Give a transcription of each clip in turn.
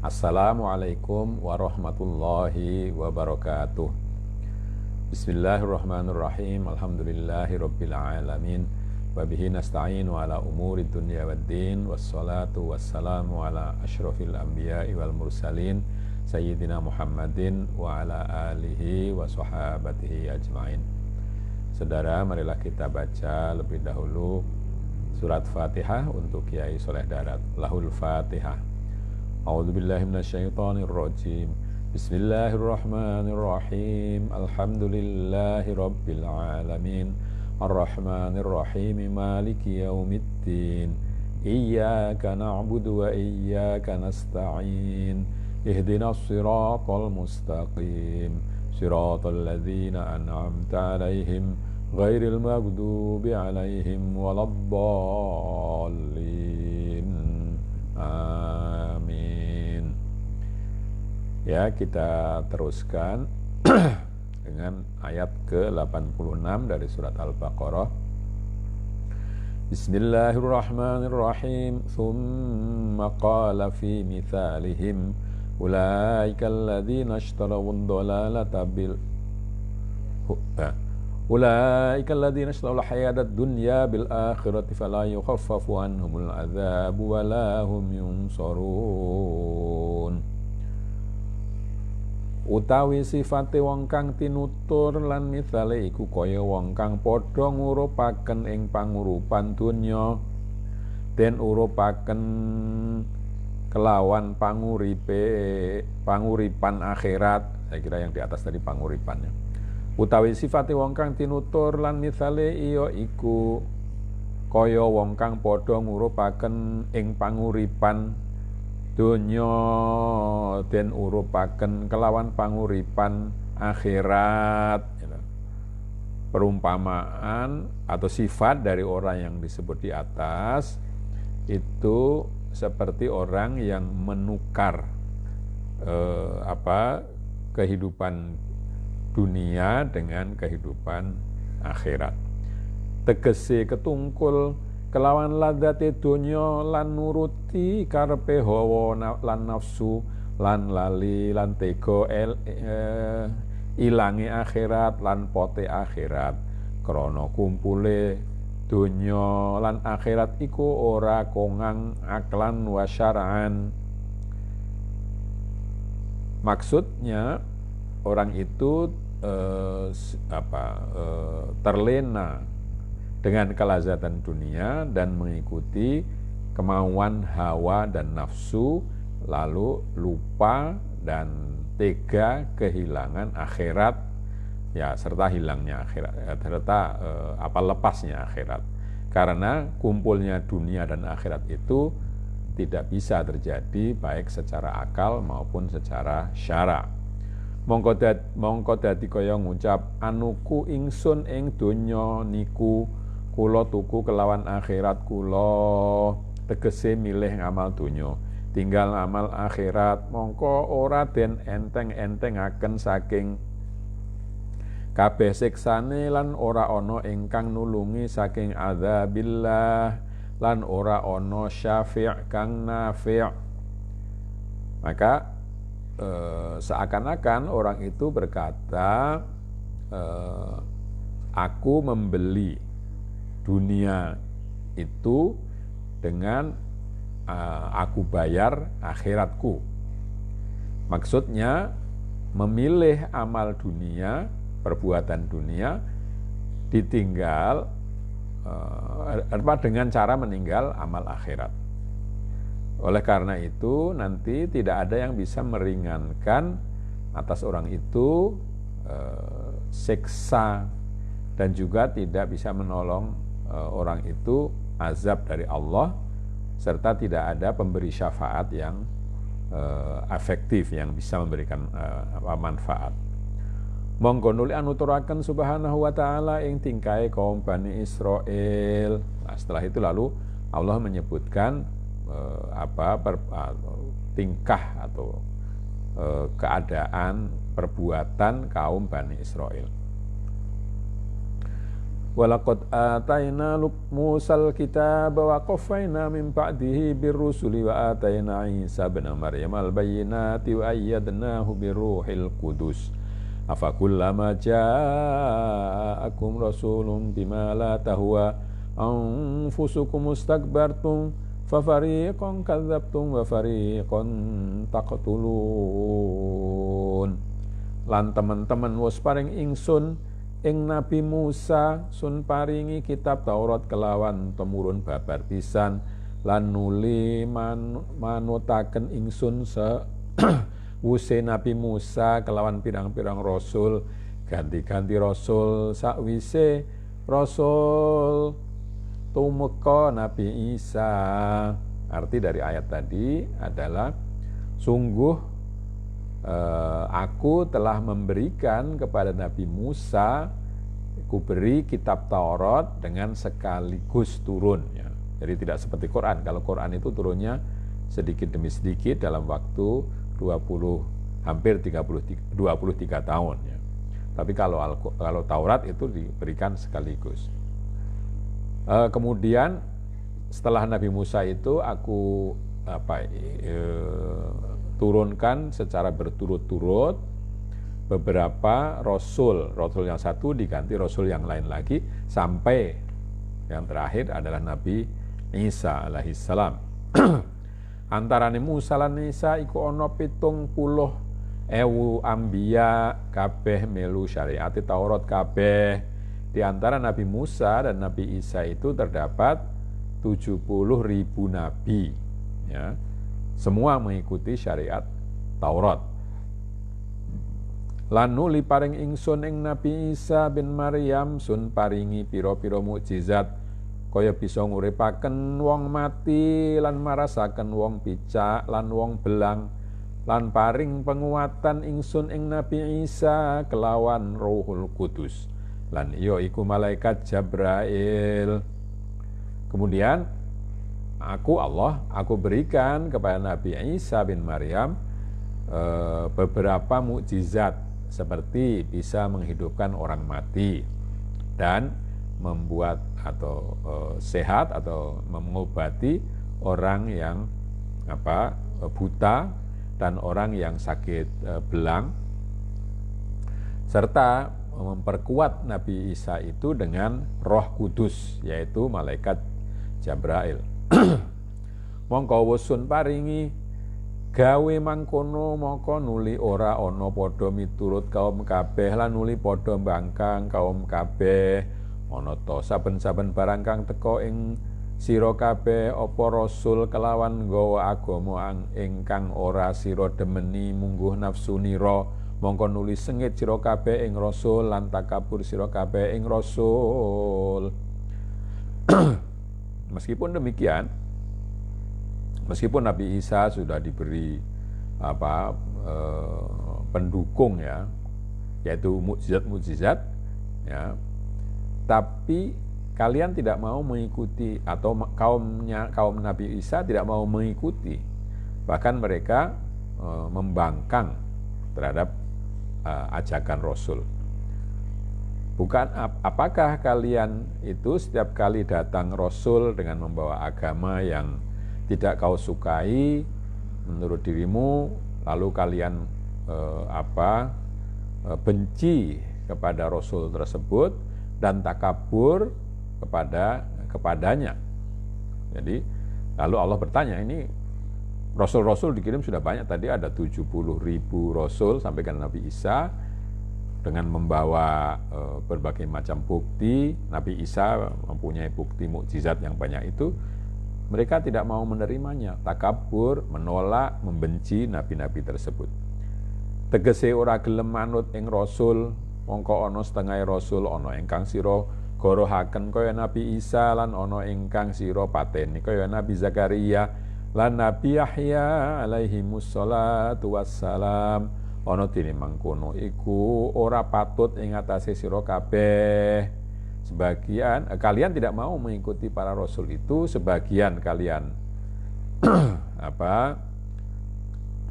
Assalamualaikum warahmatullahi wabarakatuh. Bismillahirrahmanirrahim. Alhamdulillahirabbil alamin. Wa bihi nasta'inu ala umuri dunya waddin. Wassalatu wassalamu ala asyrafil anbiya'i wal mursalin sayyidina Muhammadin wa ala alihi wa sahabatihi ajmain. Saudara, marilah kita baca lebih dahulu surat Fatihah untuk Kiai Soleh Darat. Lahul Fatihah. A'udzubillahi minasyaitonir rajim. Bismillahirrahmanirrahim. Alhamdulillahi rabbil alamin. Arrahmanirrahim. Maliki yaumiddin. Iyyaka na'budu wa iyyaka nasta'in. Ihdinas siratal mustaqim. Siratal ladzina an'amta 'alaihim ghairil maghdubi 'alaihim waladdallin. Amin. Ya, kita teruskan dengan ayat ke-86 dari surat Al-Baqarah. Bismillahirrahmanirrahim. Tsumma qala fi mithalihim ulaika alladzina ishtaraw ad-dalalata bil Ulaika alladzina ishtaraw al-hayata ad-dunya bil akhirati fala yukhaffafu anhumul adzabu wa la hum yunsarun. Utawi sifate wong kang tinutur lan misale iku kaya wong kang padha ngurupaken ing pangurupan donya den urupaken kelawan panguripan akhirat. Saya kira yang di atas tadi panguripannya. Utawi sifate wong kang tinutur lan misale iya iku kaya wong kang padha ngurupaken ing panguripan donya den urupaken kelawan panguripan akhirat. Perumpamaan atau sifat dari orang yang disebut di atas itu seperti orang yang menukar kehidupan dunia dengan kehidupan akhirat. Tegese ketungkul kelawan ladate donya lan nuruti karepe hawa lan nafsu lan lali lan tega ilange akhirat lan pote akhirat. Krana kumpule donya lan akhirat iku ora kongang aklan wa syar'an. Maksudnya orang itu terlena dengan kelazatan dunia dan mengikuti kemauan hawa dan nafsu, lalu lupa dan tega kehilangan akhirat, ya, serta hilangnya akhirat, serta lepasnya akhirat. Karena kumpulnya dunia dan akhirat itu tidak bisa terjadi baik secara akal maupun secara syara. Mongko dadi kaya ngucap anuku ingsun ing donya niku kula tuku kelawan akhirat kula, tegese milih ngamal donya tinggal amal akhirat, mongko ora den enteng-entengaken saking kabeh siksane lan ora ana ingkang nulungi saking adzabillah lan ora ana syafi' kang nafi'. Maka seakan-akan orang itu berkata, aku membeli dunia itu dengan aku bayar akhiratku. Maksudnya memilih amal dunia, perbuatan dunia, ditinggal dengan cara meninggal amal akhirat. Oleh karena itu nanti tidak ada yang bisa meringankan atas orang itu siksa, dan juga tidak bisa menolong orang itu azab dari Allah, serta tidak ada pemberi syafaat yang efektif yang bisa memberikan manfaat. Monggo nuli anuturaken subhanahu wa ta'ala ing tingkai kaum Bani Israel. Nah, setelah itu lalu Allah menyebutkan tingkah atau keadaan perbuatan kaum Bani Israel. Walaqad atayna Musal kitaba wa qaffayna min ba'dihi birrusuli wa atayna Isa ibn Maryam al-bayyinati wa ayyadnahu biruhil qudus. Afakullama ja'akum rasulun bima la tahwa anfusukum mustakbartum fafariqan kadzabtum wa fariqan taqtulun. Lan teman-teman wis paring ingsun ing Nabi Musa sun paringi kitab Taurat kelawan temurun babar pisan lan nuli manutaken ingsun wuse Nabi Musa kelawan pirang-pirang rasul ganti-ganti rasul sakwise rasul tumeka Nabi Isa. Arti dari ayat tadi adalah sungguh aku telah memberikan kepada Nabi Musa, aku beri kitab Taurat dengan sekaligus turun ya. Jadi tidak seperti Quran. Kalau Quran itu turunnya sedikit demi sedikit dalam waktu 23 tahun ya. Tapi kalau Taurat itu diberikan sekaligus. Kemudian setelah Nabi Musa itu aku turunkan secara berturut-turut beberapa rasul yang satu diganti rasul yang lain lagi sampai yang terakhir adalah Nabi Isa alaihissalam. Antarane Musa lan Isa iku ana 70.000 ambiya kabeh melu syariat Taurat kabeh. Di antara Nabi Musa dan Nabi Isa itu terdapat 70.000 nabi ya. Semua mengikuti syariat Taurat. Lan nuli paring ingsun ing Nabi Isa bin Maryam sun paringi pira-pira mukjizat kaya bisa nguripaken wong mati lan marasaken wong picak lan wong belang lan paring penguatan ingsun ing Nabi Isa kelawan Ruhul Kudus lan iya iku malaikat Jabrail. Kemudian aku berikan kepada Nabi Isa bin Maryam beberapa mukjizat seperti bisa menghidupkan orang mati dan membuat atau sehat atau mengobati orang yang buta dan orang yang sakit belang, serta memperkuat Nabi Isa itu dengan Roh Kudus yaitu malaikat Jabrail. Mongko wusun paringi gawe mangkono mongko nuli ora ana padha miturut kaum kabeh lan nuli padha mbangkang kaum kabeh ana ta saben-saben barang kang teka ing sira kabeh apa rasul kelawan nggawa agama ingkang ora sira demeni mungguh nafsunira mongko nuli sengit sira kabeh ing rasul lan takabur sira kabeh ing rasul. Meskipun demikian, meskipun Nabi Isa sudah diberi pendukung ya, yaitu mukjizat-mukjizat ya, tapi kalian tidak mau mengikuti atau kaum Nabi Isa tidak mau mengikuti, bahkan mereka membangkang terhadap ajakan Rasul. Bukan apakah kalian itu setiap kali datang Rasul dengan membawa agama yang tidak kau sukai menurut dirimu, lalu kalian benci kepada Rasul tersebut dan takabur kepadanya. Jadi lalu Allah bertanya, ini Rasul-Rasul dikirim sudah banyak, tadi ada 70.000 Rasul sampai ke Nabi Isa dengan membawa berbagai macam bukti. Nabi Isa mempunyai bukti mukjizat yang banyak itu, mereka tidak mau menerimanya, takabur, menolak, membenci nabi-nabi tersebut. Tegese ora gelem manut ing rasul, mongko ana setengah rasul ana ingkang sira gorohaken kaya Nabi Isa lan ana ingkang sira pateni kaya Nabi Zakaria lan Nabi Yahya alaihimus salatu wassalam. Ana dene mangkono iku ora patut ing atase sira kabeh. Sebagian kalian tidak mau mengikuti para rasul itu, sebagian kalian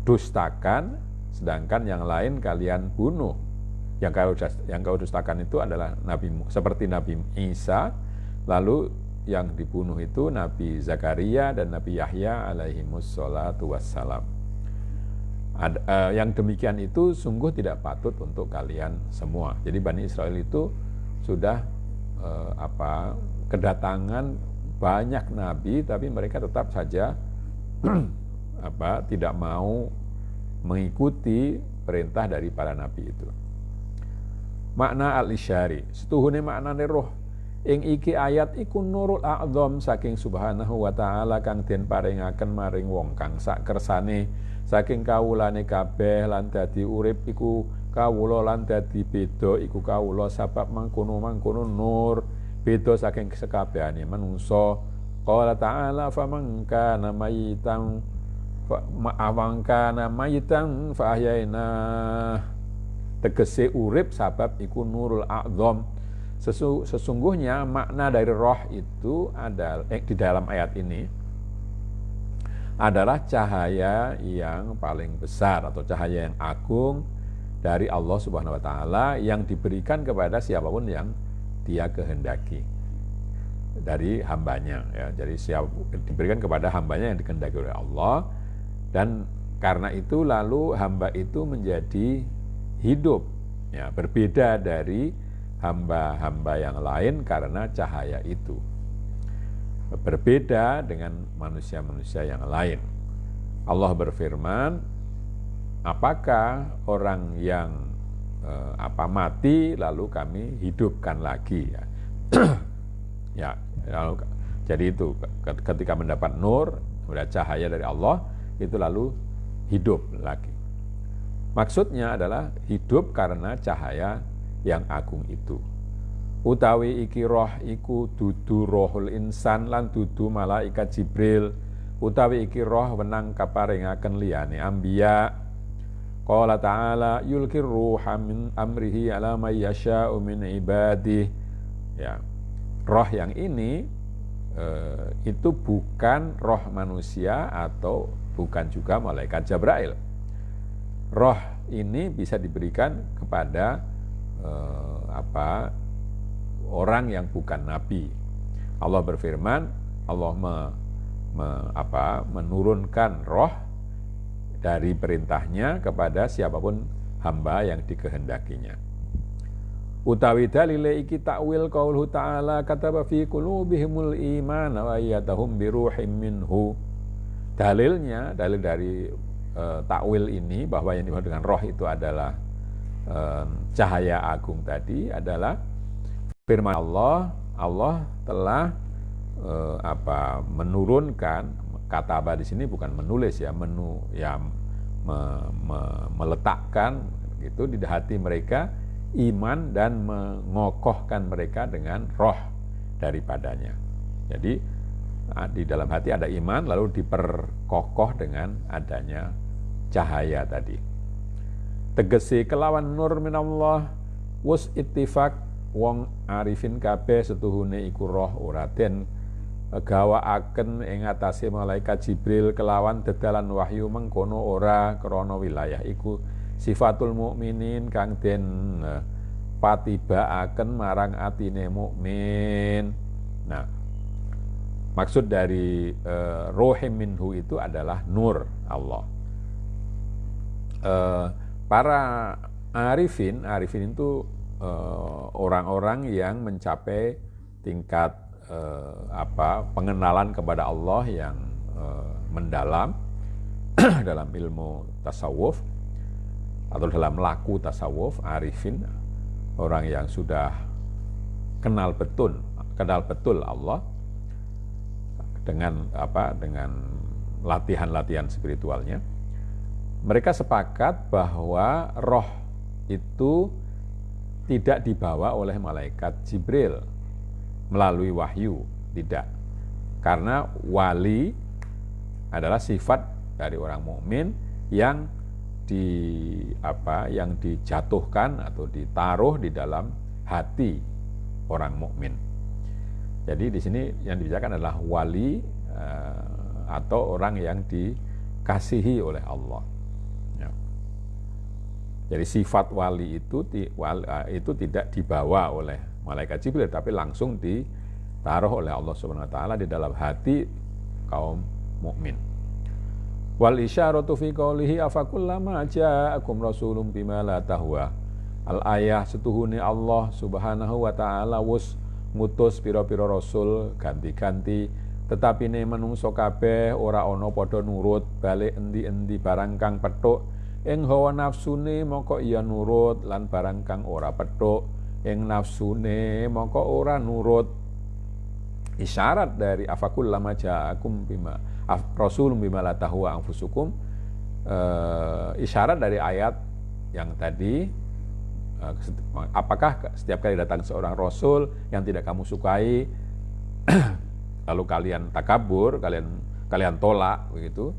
dustakan, sedangkan yang lain kalian bunuh. Yang kau dustakan itu adalah seperti Nabi Isa, lalu yang dibunuh itu Nabi Zakaria dan Nabi Yahya alaihimus sholatu wassalam. Yang demikian itu sungguh tidak patut untuk kalian semua. Jadi Bani Israel itu sudah kedatangan banyak nabi, tapi mereka tetap saja tidak mau mengikuti perintah dari para nabi itu. Makna al-isyari, setuhune maknane roh ing iki ayat iku nurul a'zam saking subhanahu wa ta'ala kang den paringaken maring wong kang sak kersane saking kawulane kabeh lan dadi urip iku kawula lan dadi beda iku kawula sebab mangkono nur beda saking sekabehane manungsa. Qala ta'ala faman kana mayitan fa ahyayna, tegese urip sabab iku nurul a'zam. Sesungguhnya makna dari roh itu adalah di dalam ayat ini adalah cahaya yang paling besar atau cahaya yang agung dari Allah Subhanahu wa taala yang diberikan kepada siapapun yang Dia kehendaki dari hambanya, ya. Jadi diberikan kepada hambanya yang dikehendaki oleh Allah, dan karena itu lalu hamba itu menjadi hidup, ya, berbeda dari hamba-hamba yang lain karena cahaya itu. Berbeda dengan manusia-manusia yang lain. Allah berfirman, apakah orang yang mati lalu kami hidupkan lagi, ya. Ya, lalu, jadi itu ketika mendapat nur, cahaya dari Allah, itu lalu hidup lagi. Maksudnya adalah hidup karena cahaya yang agung itu. Utawi iki roh iku dudu rohul insan lan dudu malaikat Jibril. Utawi iki roh wenang kaparingaken liyane anbiya. Qala ta'ala yulkir ruha min amrihi ala may yasha'u min ibadih. Ya. Roh yang ini itu bukan roh manusia atau bukan juga malaikat Jibril. Roh ini bisa diberikan kepada orang yang bukan nabi. Allah berfirman, Allah menurunkan roh dari perintahnya kepada siapapun hamba yang dikehendakinya. Utawi dalile iki takwil qauluhu ta'ala kataba fi qulubihimul iman wa ayyadahum bi ruhim minhu. Dalil dari takwil ini bahwa yang dimaksud dengan roh itu adalah cahaya agung tadi adalah firman Allah telah menurunkan, kataba di sini bukan menulis, ya, meletakkan gitu di hati mereka iman dan mengokohkan mereka dengan roh daripadanya. Jadi di dalam hati ada iman lalu diperkokoh dengan adanya cahaya tadi. Tegese kelawan nur minallah wus ittifaq wong arifin kabeh setuhune iku roh ora den gawakaken ing atase malaikat Jibril kelawan dedalan wahyu mengkono ora krana wilayah iku sifatul mukminin kang den patibaaken marang atine mukmin. Nah, maksud dari rohim minhu itu adalah nur Allah. Para arifin itu orang-orang yang mencapai tingkat pengenalan kepada Allah yang mendalam dalam ilmu tasawuf atau dalam laku tasawuf. Arifin orang yang sudah kenal betul Allah dengan latihan-latihan spiritualnya. Mereka sepakat bahwa roh itu tidak dibawa oleh malaikat Jibril melalui wahyu, tidak. Karena wali adalah sifat dari orang mukmin yang dijatuhkan atau ditaruh di dalam hati orang mukmin. Jadi di sini yang dibicarakan adalah wali atau orang yang dikasihi oleh Allah. Ya. Jadi sifat wali itu tidak dibawa oleh malaikat Jibril, tapi langsung ditaruh oleh Allah Subhanahu wa taala di dalam hati kaum mukmin. Wal isyaratu fi qoulihi afakullama ja'akum rasulun bima la tahwa. Al ayah setuhune Allah Subhanahu wa taala wus ngutus pira-pira rasul ganti-ganti, tetapi ne manungsa kabeh ora ana padha nurut balik endi-endi barang kang pethuk ing hawa nafsune moko iya nurut, lan barang kang ora pethuk ing nafsune moko ora nurut. Isyarat dari afakul lama ja'akum bima rasulun bima la tahwa anfusukum, isyarat dari ayat yang tadi, apakah setiap kali datang seorang rasul yang tidak kamu sukai lalu kalian takabur, kalian tolak begitu,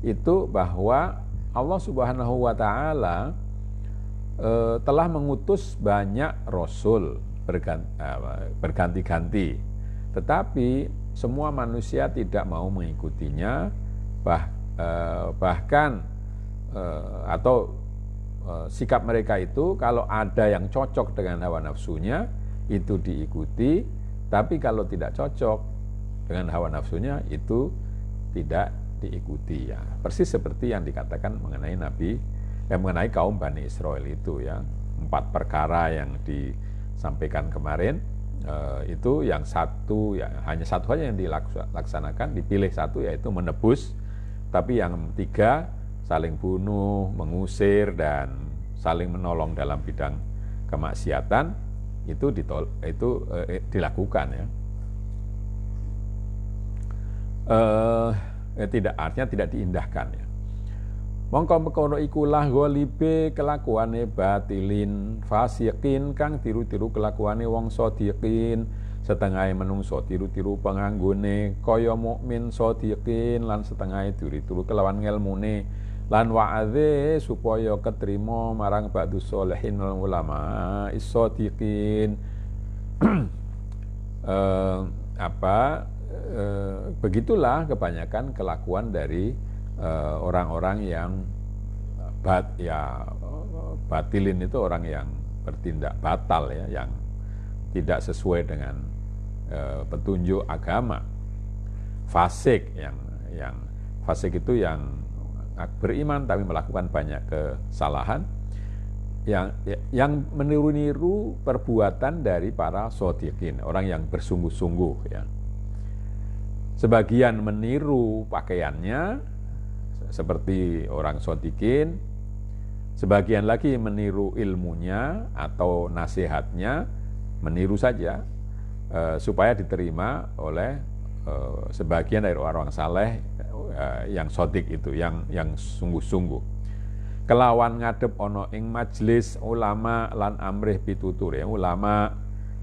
itu bahwa Allah Subhanahu wa taala telah mengutus banyak rasul berganti-ganti, tetapi semua manusia tidak mau mengikutinya, bahkan sikap mereka itu kalau ada yang cocok dengan hawa nafsunya itu diikuti, tapi kalau tidak cocok dengan hawa nafsunya itu tidak diikuti, ya. Persis seperti yang dikatakan mengenai kaum Bani Israel itu, ya. 4 perkara yang disampaikan kemarin, itu yang satu, ya, hanya satu saja yang dilaksanakan, dipilih satu, yaitu menebus, tapi yang 3 saling bunuh, mengusir, dan saling menolong dalam bidang kemaksiatan itu dilakukan, ya. Artinya tidak diindahkan, ya. Mongko perkara ikulah ghalibe kelakuane batilin fasiqin kang tiru-tiru kelakuane wong sadiqin, setengah menungso tiru-tiru penganggone kaya mukmin sadiqin, lan setengah tiru-tiru kelawan ngelmune, lan wa'adze supaya ketrima marang ba'dus sholihin wal ulama is-sadiqin. Begitulah kebanyakan kelakuan dari orang-orang yang batilin, itu orang yang bertindak batal, ya, yang tidak sesuai dengan petunjuk agama. Fasik, yang fasik itu yang beriman tapi melakukan banyak kesalahan, yang meniru-niru perbuatan dari para shodiqin, orang yang bersungguh-sungguh, ya. Sebagian meniru pakaiannya seperti orang shodiqin, sebagian lagi meniru ilmunya atau nasihatnya, meniru saja supaya diterima oleh sebagian dari orang saleh yang shodiq itu, yang sungguh-sungguh. Kelawan ngadep ono ing majelis ulama lan amrih pitutur, ya, ulama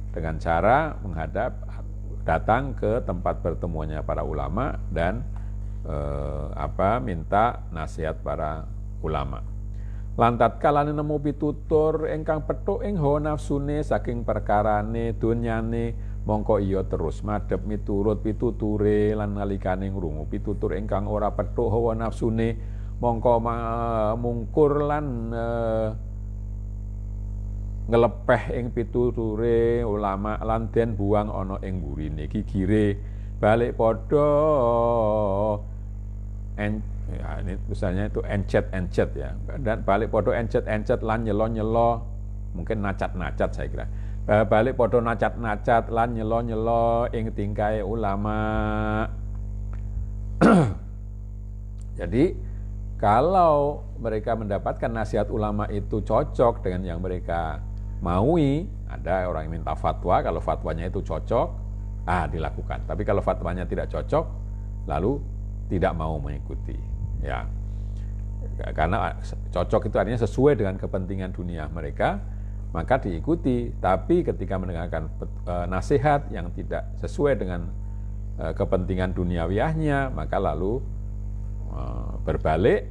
dengan cara datang ke tempat pertemuannya para ulama dan minta nasihat para ulama. Lantat kalane nemu pitutur ingkang pethuk ing hawa nafsune saking perkarane donyane, mongko iya terus madhep miturut pituture, lan nalikane ngrungu pitutur ingkang ora pethuk hawa nafsune, mongko mungkur lan ngelepeh ing pituture ulama, lan den buang ana ing mburine gigire, balik padha ini misalnya itu encet, ya, dan balik padha encet lan nyelo-nyelo, mungkin nacat-nacat saya kira, balik padha nacat-nacat lan nyelo-nyelo ing tingkahe ulama. Jadi kalau mereka mendapatkan nasihat ulama itu cocok dengan yang mereka maui, ada orang yang minta fatwa, kalau fatwanya itu cocok, dilakukan. Tapi kalau fatwanya tidak cocok, lalu tidak mau mengikuti, ya. Karena cocok itu artinya sesuai dengan kepentingan dunia mereka, maka diikuti. Tapi ketika mendengarkan nasihat yang tidak sesuai dengan kepentingan duniawiyahnya, maka lalu berbalik,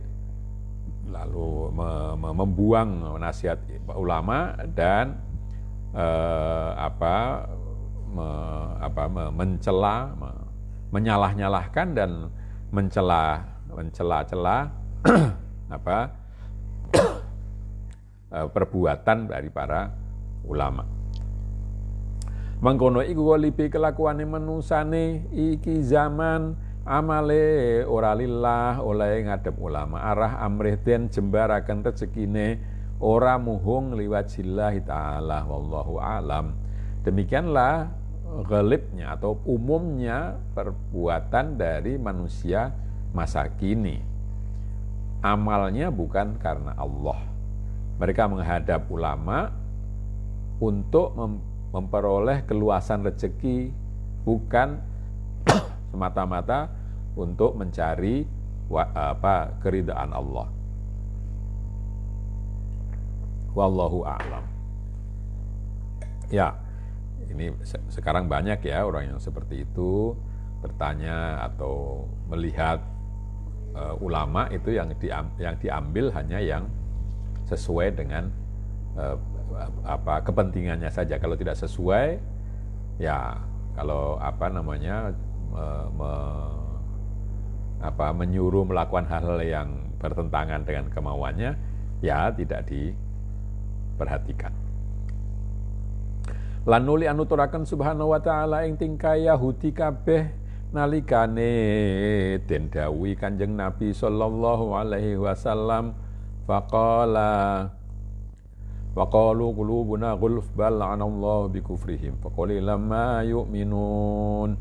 lalu membuang nasihat ulama dan mencela, menyalah-nyalahkan dan mencela-cela perbuatan dari para ulama. Mangkono iku libi kelakuane manusane iki zaman amale ora lillah oleh ngadep ulama, arah amrih den jembaraken rezekine ora muhung liwajillahi ta'ala wallahu a'lam. Demikianlah ghalibnya atau umumnya perbuatan dari manusia masa kini. Amalnya bukan karena Allah. Mereka menghadap ulama untuk memperoleh keluasan rezeki, bukan semata-mata untuk mencari keridaan Allah. Wallahu a'lam. Ya, ini sekarang banyak ya orang yang seperti itu bertanya atau melihat ulama itu yang diambil hanya yang sesuai dengan kepentingannya saja. Kalau tidak sesuai, ya kalau menyuruh melakukan hal-hal yang bertentangan dengan kemauannya, ya tidak diperhatikan. Lan nuli anuturaken subhanahu wa ta'ala ing tingkah Yahudi kabeh nalikane den dawuhi Kanjeng Nabi sallallahu alaihi wasallam faqala wa qalu qulubuna ghulf bal anallahu bikufrihim faqalilan ma yu'minun.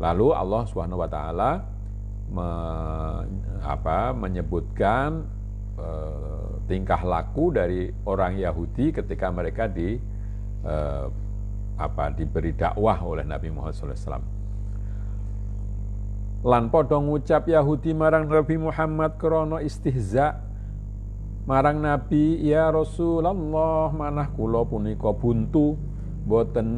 Lalu Allah Subhanahu wa taala menyebutkan tingkah laku dari orang Yahudi ketika mereka diberi dakwah oleh Nabi Muhammad SAW. Lan padha ngucap Yahudi marang Nabi Muhammad krana istihza marang Nabi, ya Rasulullah, manah kula punika buntu boten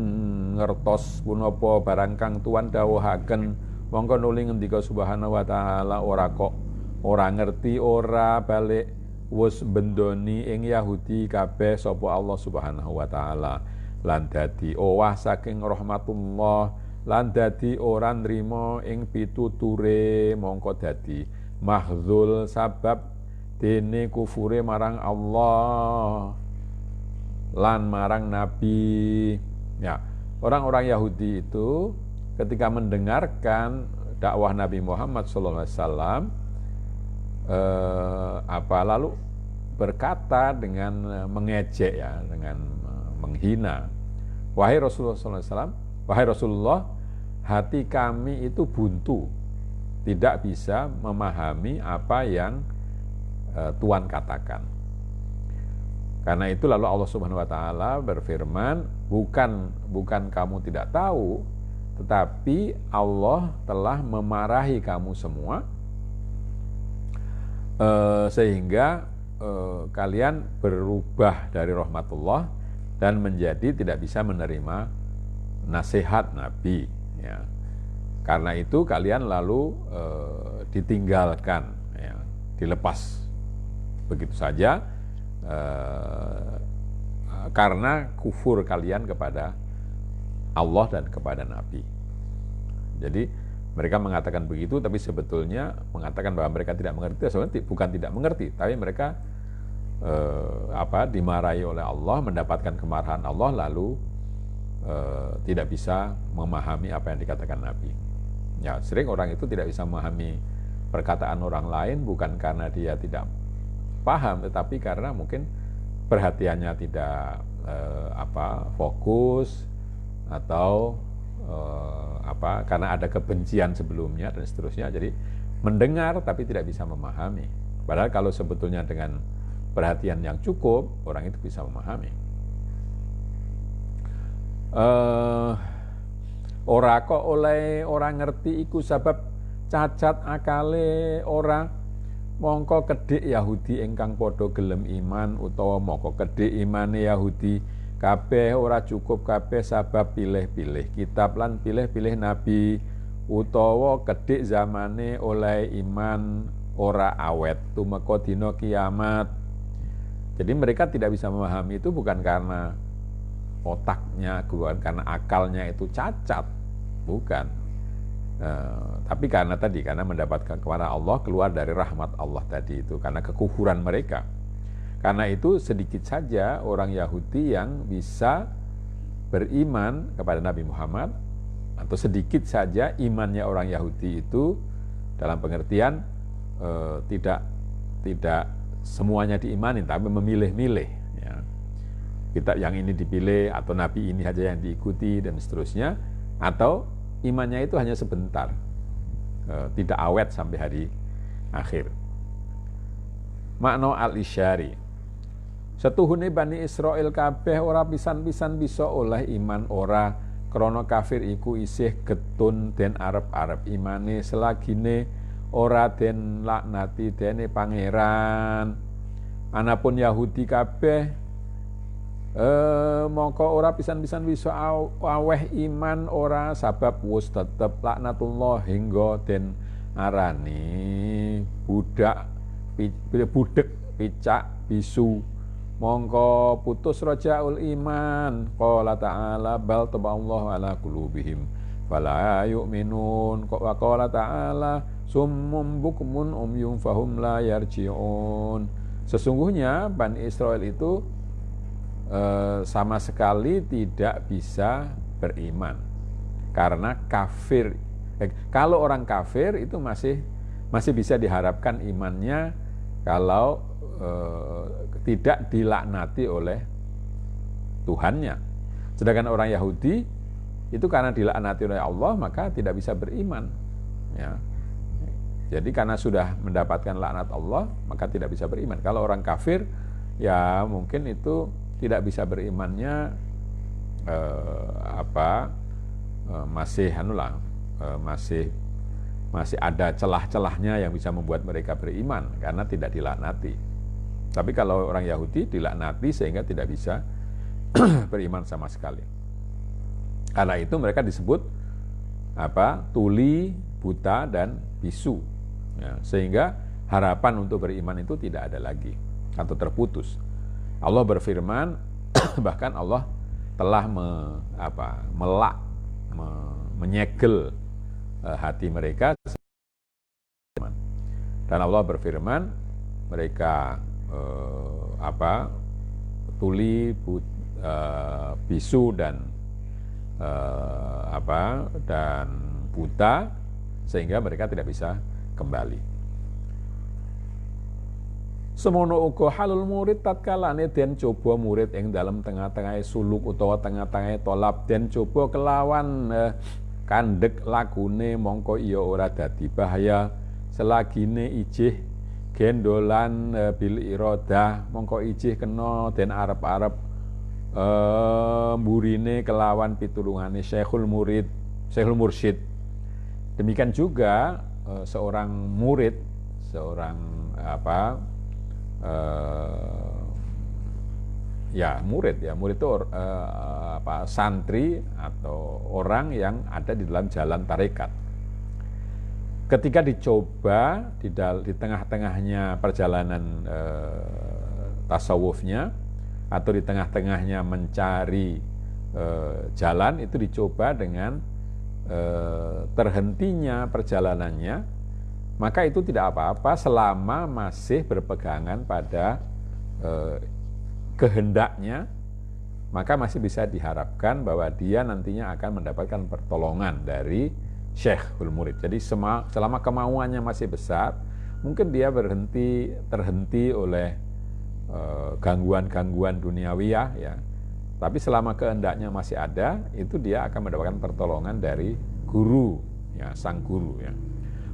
ngertos punapa barang kang tuan dawuhaken. Mongko nuli ngendika subhanahu wa ta'ala, ora ngerti ora balik wis bendoni ing Yahudi kabeh sapa Allah Subhanahu wa ta'ala, lan dadi owah saking rahmatullah, lan dadi ora nrimo ing pituture, mongko dadi mahzul sabab dene kufure marang Allah lan marang Nabi. Ya, orang-orang Yahudi itu ketika mendengarkan dakwah Nabi Muhammad SAW, lalu berkata dengan mengejek, ya, dengan menghina, wahai Rasulullah SAW, wahai Rasulullah, hati kami itu buntu, tidak bisa memahami apa yang Tuhan katakan. Karena itu lalu Allah Subhanahu wa taala berfirman, bukan kamu tidak tahu, tetapi Allah telah memarahi kamu semua sehingga kalian berubah dari rahmatullah dan menjadi tidak bisa menerima nasihat Nabi, ya. Karena itu kalian lalu ditinggalkan, ya, dilepas begitu saja karena kufur kalian kepada Allah dan kepada Nabi. Jadi mereka mengatakan begitu, tapi sebetulnya mengatakan bahwa mereka tidak mengerti, sebenarnya bukan tidak mengerti, tapi mereka dimarahi oleh Allah, mendapatkan kemarahan Allah, lalu tidak bisa memahami apa yang dikatakan Nabi. Ya, sering orang itu tidak bisa memahami perkataan orang lain bukan karena dia tidak paham, tetapi karena mungkin perhatiannya tidak fokus, atau karena ada kebencian sebelumnya dan seterusnya. Jadi mendengar tapi tidak bisa memahami. Padahal kalau sebetulnya dengan perhatian yang cukup, orang itu bisa memahami. Ora kok oleh orang ngerti iku sebab cacat akale ora, mongko kedhik Yahudi ingkang padha gelem iman, utawa mongko kedhik imane Yahudi kabeh ora cukup kabeh sabab pilih-pilih kitab lan pilih-pilih nabi, utawa kedhik zamane oleh iman ora awet tumeka dina kiamat. Jadi mereka tidak bisa memahami itu bukan karena otaknya, bukan karena akalnya itu cacat, bukan. Tapi karena mendapatkan kepada Allah, keluar dari rahmat Allah tadi itu, karena kekufuran mereka. Karena itu sedikit saja orang Yahudi yang bisa beriman kepada Nabi Muhammad, atau sedikit saja imannya orang Yahudi itu dalam pengertian tidak semuanya diimani, tapi memilih-milih. Ya. Kitab yang ini dipilih, atau Nabi ini saja yang diikuti, dan seterusnya. Atau imannya itu hanya sebentar, tidak awet sampai hari akhir. Makna al-isyari, setuhune Bani Israil kabeh ora pisan-pisan bisa oleh iman ora, krana kafir iku isih getun den arep-arep imane selagine ora den laknati dene pangeran. Anapun Yahudi kabeh mongko ora pisan-pisan bisa aweh iman ora, sabab wis tetep laknatullah hingga den arani budek picak bisu, mongko putus rajaul iman. Qala ta'ala bal taballahu ala qulubihim fala yu'minun. Wa qala ta'ala summum bukmun umyum fahum la yarji'un. Sesungguhnya Bani Israel itu sama sekali tidak bisa beriman karena kafir. Kalau orang kafir itu masih bisa diharapkan imannya kalau tidak dilaknati oleh Tuhannya. Sedangkan orang Yahudi itu karena dilaknati oleh Allah maka tidak bisa beriman. Ya. Jadi karena sudah mendapatkan laknat Allah maka tidak bisa beriman. Kalau orang kafir ya mungkin itu tidak bisa berimannya masih ada celah-celahnya yang bisa membuat mereka beriman karena tidak dilaknati. Tapi kalau orang Yahudi dilaknati sehingga tidak bisa beriman sama sekali. Karena itu mereka disebut tuli, buta, dan bisu. Ya, sehingga harapan untuk beriman itu tidak ada lagi atau terputus. Allah berfirman, bahkan Allah telah menyegel hati mereka, dan Allah berfirman mereka tuli, bisu, dan dan buta sehingga mereka tidak bisa kembali. Semono uga halul murid tatkalane den coba murid ing dalam tengah-tengah suluk utawa tengah-tengah tolab den coba kelawan kandhek lakune mongko iya ora dadi bahaya selagine ijih gendolan bil iradah mongko ijih kena den arep-arep mburine kelawan pitulungane Syekhul Mursyid. Demikian juga seorang murid, murid itu santri atau orang yang ada di dalam jalan tarekat. Ketika dicoba di tengah-tengahnya perjalanan tasawufnya atau di tengah-tengahnya mencari jalan, itu dicoba dengan terhentinya perjalanannya, maka itu tidak apa-apa selama masih berpegangan pada kehendaknya, maka masih bisa diharapkan bahwa dia nantinya akan mendapatkan pertolongan dari Syekhul Murid. Jadi selama kemauannya masih besar, mungkin dia terhenti oleh gangguan-gangguan duniawiyah, ya. Tapi selama kehendaknya masih ada, itu dia akan mendapatkan pertolongan dari guru, ya, sang guru, ya.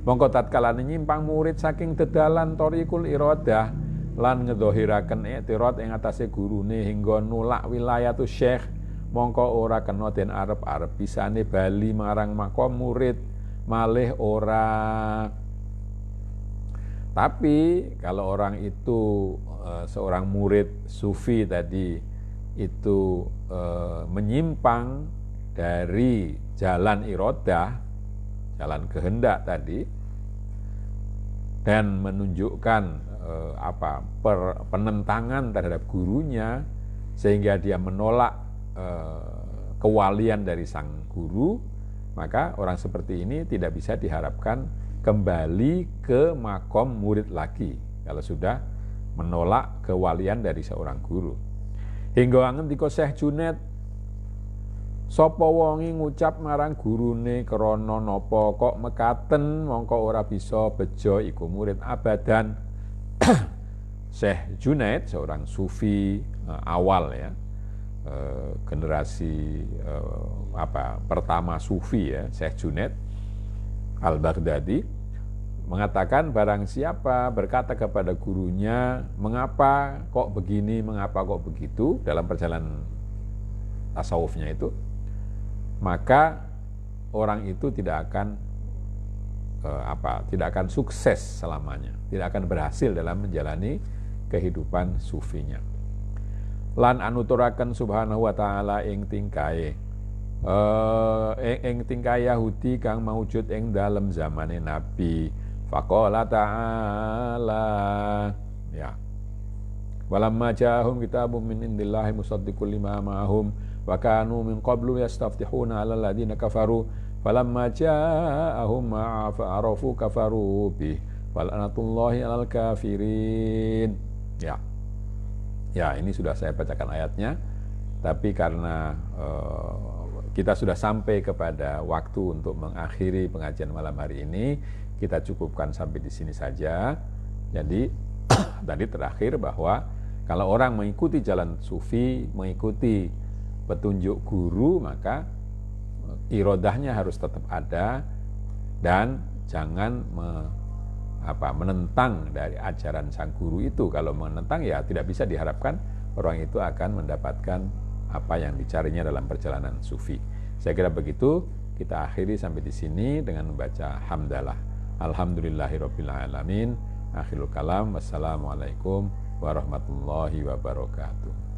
Mongko tatkala nyimpang murid saking dedalan thoriqul iradah lan ngedhahiraken i'tirad ing atase gurune hingga nulak wilayatus syekh, mongko ora kena den arep-arep bisane bali marang makom murid malih ora. Tapi kalau orang itu seorang murid sufi tadi itu menyimpang dari jalan iradah, jalan kehendak tadi, dan menunjukkan penentangan terhadap gurunya sehingga dia menolak kewalian dari sang guru, maka orang seperti ini tidak bisa diharapkan kembali ke makom murid lagi kalau sudah menolak kewalian dari seorang guru. Hingga ngendika Syekh Junaid, sapa wonge ngucap marang gurune krana napa kok mekaten mongko ora bisa bejo iku murid abadan. Syekh Junaid seorang sufi awal ya, generasi pertama sufi ya, Syekh Junaid Al-Baghdadi mengatakan barang siapa berkata kepada gurunya mengapa kok begini, mengapa kok begitu dalam perjalanan tasawufnya itu, maka orang itu tidak akan sukses selamanya, tidak akan berhasil dalam menjalani kehidupan sufinya. Lan anuturaken subhanahu wa ta'ala ing tingkae Yahudi kang maujud ing dalem zamane Nabi. Faqala ta'ala ya walamma ja'ahum kitabun min indillahi musaddiqul lima ma'ahum wa kanu min qablu yastaftihuna 'alal ladzina kafaru falamma ja'ahum ma fa'arafu kafaru bih wal'anatullahi 'alal kafirin. Ya, ini sudah saya bacakan ayatnya, tapi karena kita sudah sampai kepada waktu untuk mengakhiri pengajian malam hari ini, kita cukupkan sampai di sini saja. Jadi tadi terakhir bahwa kalau orang mengikuti jalan sufi, mengikuti petunjuk guru, maka irodahnya harus tetap ada dan jangan menentang dari ajaran sang guru itu. Kalau menentang ya tidak bisa diharapkan orang itu akan mendapatkan apa yang dicarinya dalam perjalanan sufi. Saya kira begitu, kita akhiri sampai di sini dengan membaca hamdalah. Alhamdulillahirabbil alamin. Akhirul kalam. Wassalamualaikum warahmatullahi wabarakatuh.